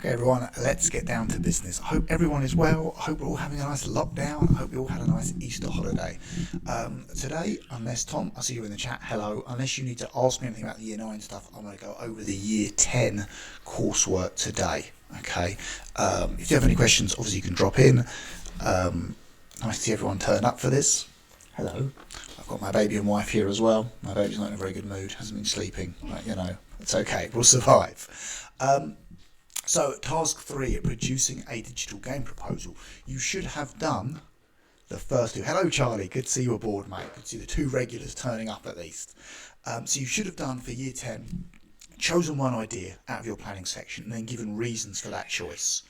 Okay, everyone, let's get down to business. I hope everyone is well. I hope we're all having a nice lockdown. I hope you all had a nice Easter holiday. Today, unless Tom, I see you in the chat, hello. Unless you need to ask me anything about the Year 9 stuff, I'm going to go over the Year 10 coursework today. Okay. If you have any questions, obviously you can drop in. Nice to see everyone turn up for this. Hello. I've got my baby and wife here as well. My baby's not in a very good mood, hasn't been sleeping. But, it's okay. We'll survive. So, task 3, producing a digital game proposal. You should have done the first two. Hello, Charlie. Good to see you aboard, mate. Good to see the two regulars turning up at least. So you should have done for Year 10, chosen one idea out of your planning section and then given reasons for that choice.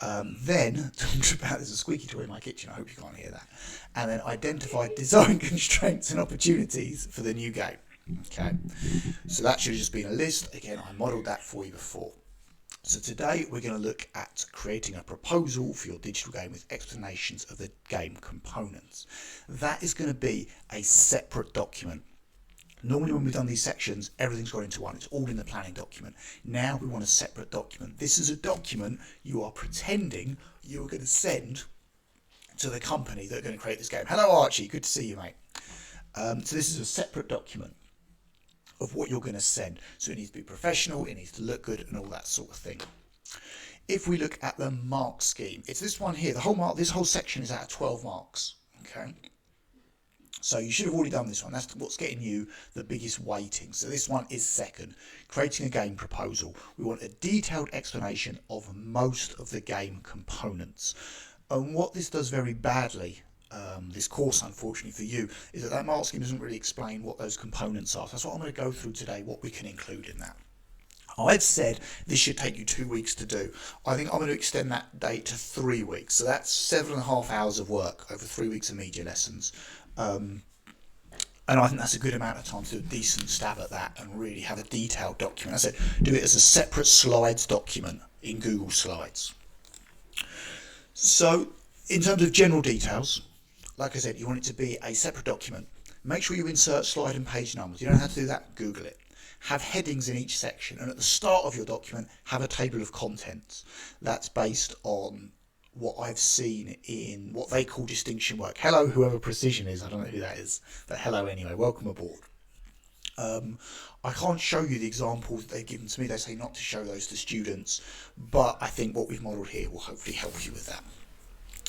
Then, talked about, there's a squeaky toy in my kitchen, I hope you can't hear that. And then identified design constraints and opportunities for the new game. Okay, so that should have just been a list. Again, I modelled that for you before. So today we're going to look at creating a proposal for your digital game with explanations of the game components. That is going to be a separate document. Normally when we've done these sections, everything's gone into one. It's all in the planning document. Now we want a separate document. This is a document you are pretending you are going to send to the company that are going to create this game. Hello Archie, good to see you, mate. So this is a separate document of what you're going to send. So it needs to be professional, it needs to look good and all that sort of thing. If we look at the mark scheme, it's this one here. This whole section is out of 12 marks. Okay. So you should have already done this one. That's what's getting you the biggest weighting. So this one is second, creating a game proposal. We want a detailed explanation of most of the game components. And what this does very badly, this course unfortunately for you, is that mark scheme doesn't really explain what those components are. So that's what I'm going to go through today, what we can include in that. I've said this should take you 2 weeks to do. I think I'm going to extend that date to 3 weeks. So that's 7.5 hours of work over 3 weeks of media lessons. And I think that's a good amount of time to do a decent stab at that and really have a detailed document. I said do it as a separate slides document in Google Slides. So in terms of general details, like I said, you want it to be a separate document. Make sure you insert slide and page numbers. You don't have to do that, Google it. Have headings in each section, and at the start of your document, have a table of contents. That's based on what I've seen in what they call distinction work. Hello, whoever Precision is, I don't know who that is, but hello anyway, welcome aboard. I can't show you the examples that they've given to me. They say not to show those to students, but I think what we've modelled here will hopefully help you with that.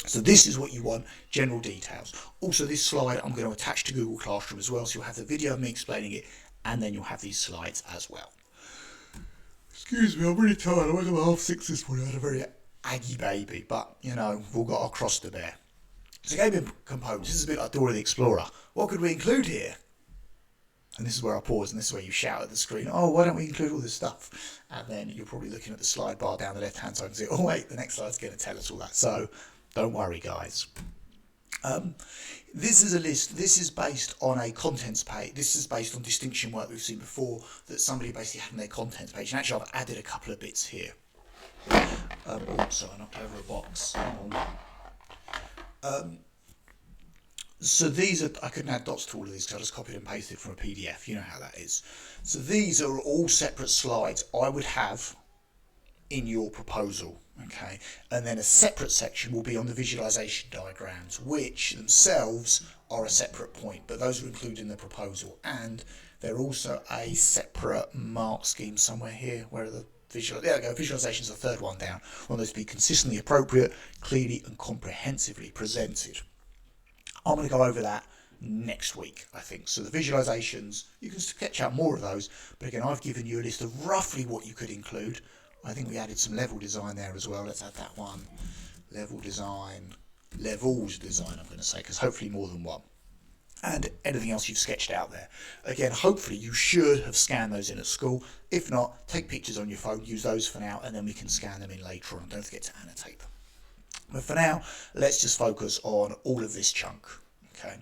So this is what you want, general details. Also this slide I'm going to attach to Google Classroom as well, so you'll have the video of me explaining it, and then you'll have these slides as well. Excuse me, I'm really tired. I woke up at 6:30 this morning. I had a very aggy baby, but we've all got our cross to bear. So game components, this is a bit like Dora the Explorer. What could we include here? And this is where I pause, and this is where you shout at the screen, oh, why don't we include all this stuff? And then you're probably looking at the slide bar down the left-hand side and say, oh wait, the next slide's going to tell us all that. So don't worry, guys. This is a list. This is based on a contents page. This is based on distinction work we've seen before that somebody basically had in their contents page. And actually, I've added a couple of bits here. So I knocked over a box. So these are, I couldn't add dots to all of these because I just copied and pasted from a PDF. You know how that is. So these are all separate slides I would have in your proposal. Okay, and then a separate section will be on the visualization diagrams, which themselves are a separate point, but those are included in the proposal, and they're also a separate mark scheme somewhere here. Where are the there we go, visualization is the third one down. I want those to be consistently appropriate, clearly and comprehensively presented. I'm going to go over that next week, I think. So the visualizations, you can sketch out more of those, but again, I've given you a list of roughly what you could include. I think we added some level design there as well. Let's add that one. Level design, levels design, I'm going to say, because hopefully more than one. And anything else you've sketched out there. Again, hopefully you should have scanned those in at school. If not, take pictures on your phone, use those for now, and then we can scan them in later on. Don't forget to annotate them. But for now, let's just focus on all of this chunk. Okay.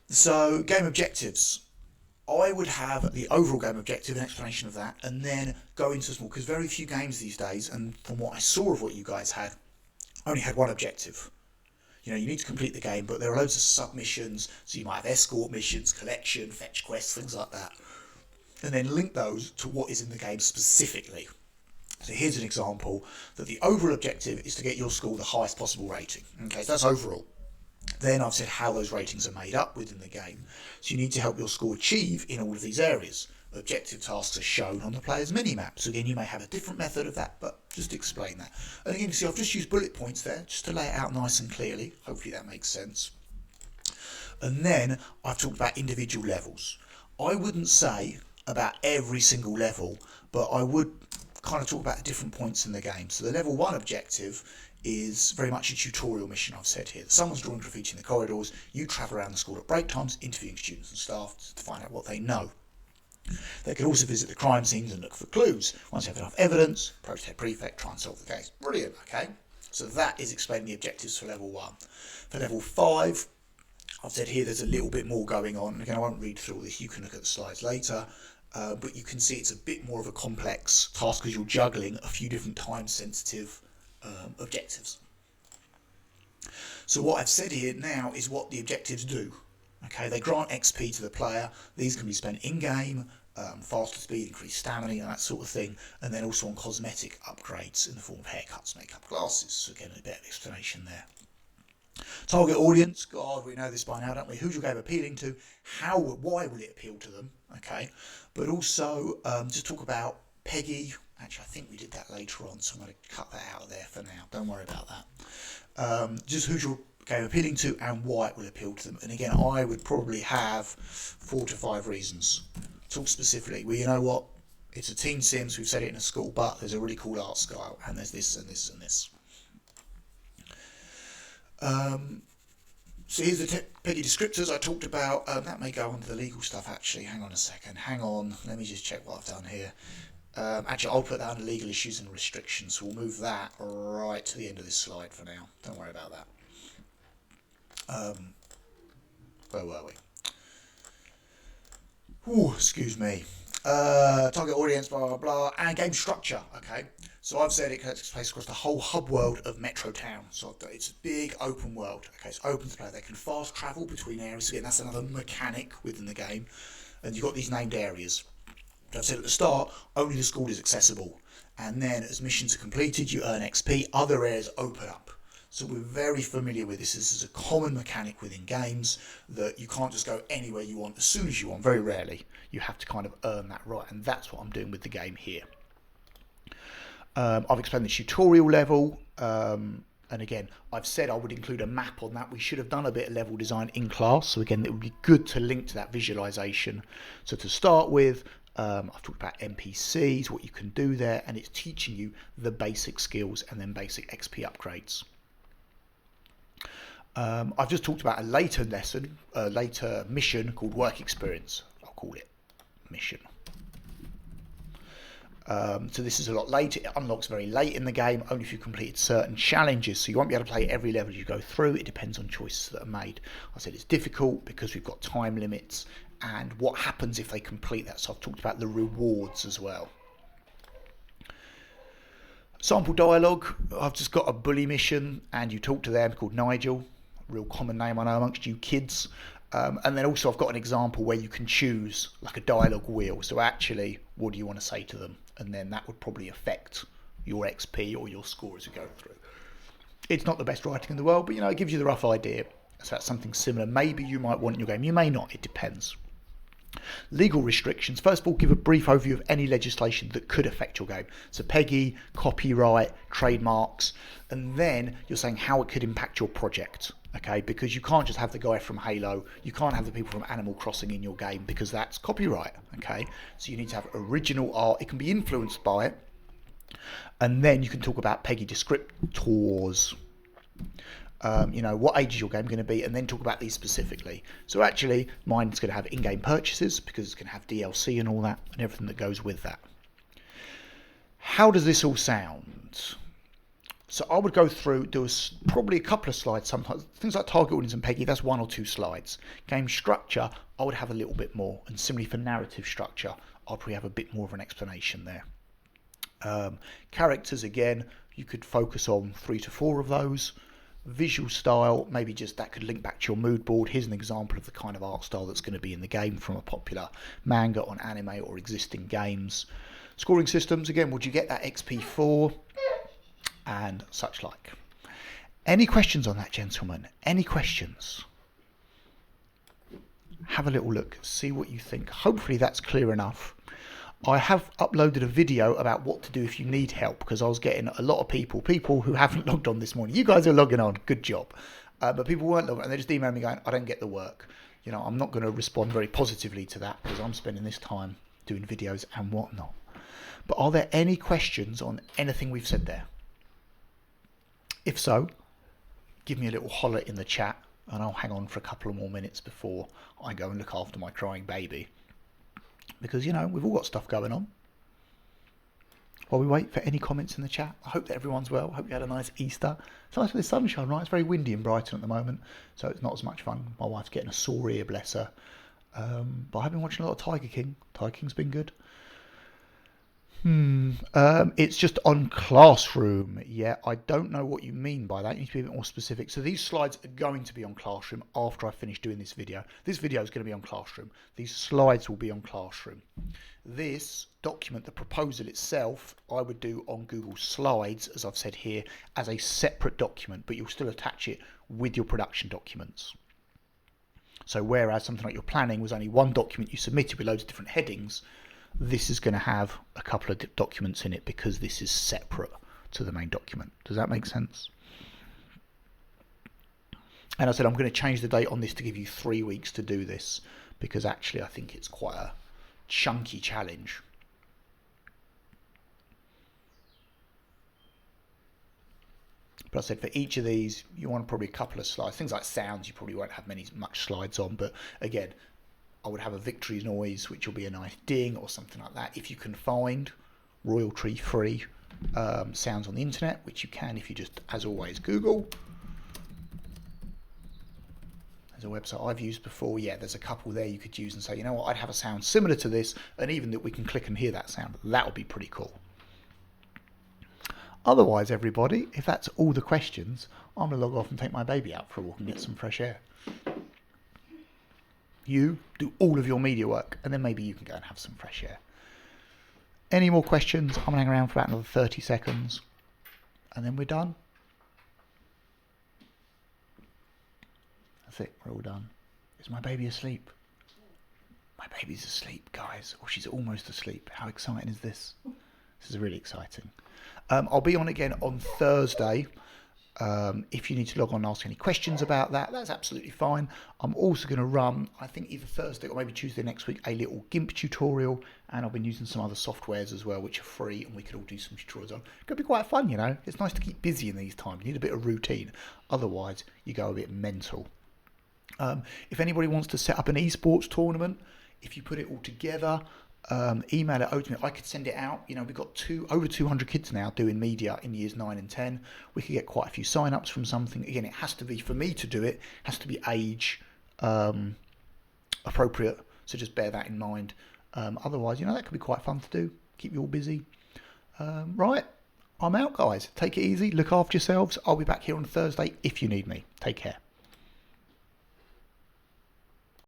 So, game objectives. I would have the overall game objective, an explanation of that, and then go into small, because very few games these days, and from what I saw of what you guys had, only had one objective. You need to complete the game, but there are loads of submissions, so you might have escort missions, collection, fetch quests, things like that. And then link those to what is in the game specifically. So here's an example that the overall objective is to get your school the highest possible rating. Okay, so that's overall. Then I've said how those ratings are made up within the game. So you need to help your school achieve in all of these areas. Objective tasks are shown on the player's mini-map. So again, you may have a different method of that, but just explain that. And again, you see I've just used bullet points there, just to lay it out nice and clearly. Hopefully that makes sense. And then I've talked about individual levels. I wouldn't say about every single level, but I would kind of talk about the different points in the game. So the level 1 objective is very much a tutorial mission. I've said here. Someone's drawing graffiti in the corridors, you travel around the school at break times, interviewing students and staff to find out what they know. They can also visit the crime scenes and look for clues. Once you have enough evidence, approach their prefect, try and solve the case. Brilliant, okay? So that is explaining the objectives for level 1. For level 5, I've said here there's a little bit more going on. Again, I won't read through all this, you can look at the slides later. But you can see it's a bit more of a complex task because you're juggling a few different time-sensitive objectives. So what I've said here now is what the objectives do. Okay, they grant XP to the player. These can be spent in-game, faster speed, increased stamina, and that sort of thing, and then also on cosmetic upgrades in the form of haircuts, makeup, glasses. So again, a bit of explanation there. Target audience, God, we know this by now, don't we? Who's your game appealing to? How, why will it appeal to them? Okay, but also just talk about Peggy. Actually, I think we did that later on, so I'm going to cut that out of there for now. Don't worry about that. Just who's your game appealing to and why it will appeal to them. And again, I would probably have 4 to 5 reasons. Talk specifically. Well, you know what? It's a teen Sims. We've said it in a school, but there's a really cool art style, and there's this and this and this. So here's the Peggy descriptors I talked about. That may go on to the legal stuff, actually. Hang on a second. Hang on. Let me just check what I've done here. Actually, I'll put that under legal issues and restrictions. So we'll move that right to the end of this slide for now. Don't worry about that. Where were we? Ooh, excuse me. Target audience, blah, blah, blah. And game structure, okay. So I've said it takes place across the whole hub world of Metro Town. So it's a big open world. Okay, it's open to play. They can fast travel between areas. Again, that's another mechanic within the game. And you've got these named areas. So I've said at the start, only the school is accessible. And then as missions are completed, you earn XP. Other areas open up. So we're very familiar with this. This is a common mechanic within games that you can't just go anywhere you want as soon as you want. Very rarely. You have to kind of earn that right. And that's what I'm doing with the game here. I've explained the tutorial level, and again, I've said I would include a map on that. We should have done a bit of level design in class, so again, it would be good to link to that visualization. So to start with, I've talked about NPCs, what you can do there, and it's teaching you the basic skills and then basic XP upgrades. I've just talked about a later lesson, a later mission called Work Experience. I'll call it mission. So this is a lot later. It unlocks very late in the game, only if you completed certain challenges. So you won't be able to play every level you go through. It depends on choices that are made. I said it's difficult because we've got time limits and what happens if they complete that. So I've talked about the rewards as well. Sample dialogue. I've just got a bully mission and you talk to them called Nigel. Real common name I know amongst you kids. And then also I've got an example where you can choose like a dialogue wheel. So actually, what do you want to say to them? And then that would probably affect your XP or your score as you go through. It's not the best writing in the world, but you know, it gives you the rough idea. So that's something similar. Maybe you might want in your game. You may not. It depends. Legal restrictions. First of all, give a brief overview of any legislation that could affect your game. So Peggy, copyright, trademarks, and then you're saying how it could impact your project. Okay, because you can't just have the guy from Halo, you can't have the people from Animal Crossing in your game because that's copyright. Okay, so you need to have original art. It can be influenced by it, and then you can talk about Peggy descriptors. You know, what age is your game going to be, and then talk about these specifically. So actually, mine's going to have in-game purchases because it's going to have DLC and all that, and everything that goes with that. How does this all sound? So I would go through, do probably a couple of slides sometimes. Things like target audience and Peggy, that's 1 or 2 slides. Game structure, I would have a little bit more. And similarly for narrative structure, I'll probably have a bit more of an explanation there. Characters, again, you could focus on 3 to 4 of those. Visual style, maybe just that could link back to your mood board. Here's an example of the kind of art style that's going to be in the game from a popular manga on anime or existing games. Scoring systems, again, would you get that XP4 and such like. Any questions on that, gentlemen? Any questions? Have a little look, see what you think. Hopefully that's clear enough. I have uploaded a video about what to do if you need help, because I was getting a lot of people who haven't logged on this morning. You guys are logging on, good job. But people weren't logging on, and they just emailed me going, I don't get the work. You know, I'm not going to respond very positively to that because I'm spending this time doing videos and whatnot. But are there any questions on anything we've said there? If so, give me a little holler in the chat and I'll hang on for a couple of more minutes before I go and look after my crying baby. Because, you know, we've all got stuff going on. While we wait for any comments in the chat, I hope that everyone's well. I hope you had a nice Easter. It's nice with the sunshine, right? It's very windy in Brighton at the moment, so it's not as much fun. My wife's getting a sore ear, bless her. But I've been watching a lot of Tiger King. Tiger King's been good. It's just on Classroom. Yeah, I don't know what you mean by that. You need to be a bit more specific. So these slides are going to be on Classroom after I finish doing this video. This video is going to be on Classroom. These slides will be on Classroom. This document, the proposal itself, I would do on Google Slides, as I've said here, as a separate document, but you'll still attach it with your production documents. So whereas something like your planning was only one document you submitted with loads of different headings, this is going to have a couple of documents in it because this is separate to the main document. Does that make sense? And I said I'm going to change the date on this to give you 3 weeks to do this, because actually I think it's quite a chunky challenge. But I said for each of these you want probably a couple of slides. Things like sounds you probably won't have much slides on, but again, I would have a victory noise, which will be a nice ding or something like that. If you can find royalty-free sounds on the internet, which you can if you just, as always, Google. There's a website I've used before. Yeah, there's a couple there you could use and say, you know what, I'd have a sound similar to this, and even that we can click and hear that sound. That would be pretty cool. Otherwise, everybody, if that's all the questions, I'm going to log off and take my baby out for a walk and get some fresh air. You do all of your media work, and then maybe you can go and have some fresh air. Any more questions? I'm going to hang around for about another 30 seconds, and then we're done. That's it, we're all done. Is my baby asleep? My baby's asleep, guys. Or she's almost asleep. How exciting is this? This is really exciting. I'll be on again on Thursday. If you need to log on and ask any questions about that, that's absolutely fine. I'm also going to run, I think either Thursday or maybe Tuesday next week, a little GIMP tutorial, and I've been using some other softwares as well, which are free, and we could all do some tutorials on. It could be quite fun, you know. It's nice to keep busy in these times. You need a bit of routine. Otherwise, you go a bit mental. If anybody wants to set up an esports tournament, if you put it all together, email it over to me. I could send it out. You know, we've got over 200 kids now doing media in years 9 and 10. We could get quite a few sign-ups from something. Again, it has to be, for me to do it, has to be age appropriate. So just bear that in mind. Otherwise, you know, that could be quite fun to do. Keep you all busy. Right, I'm out, guys. Take it easy. Look after yourselves. I'll be back here on Thursday if you need me. Take care.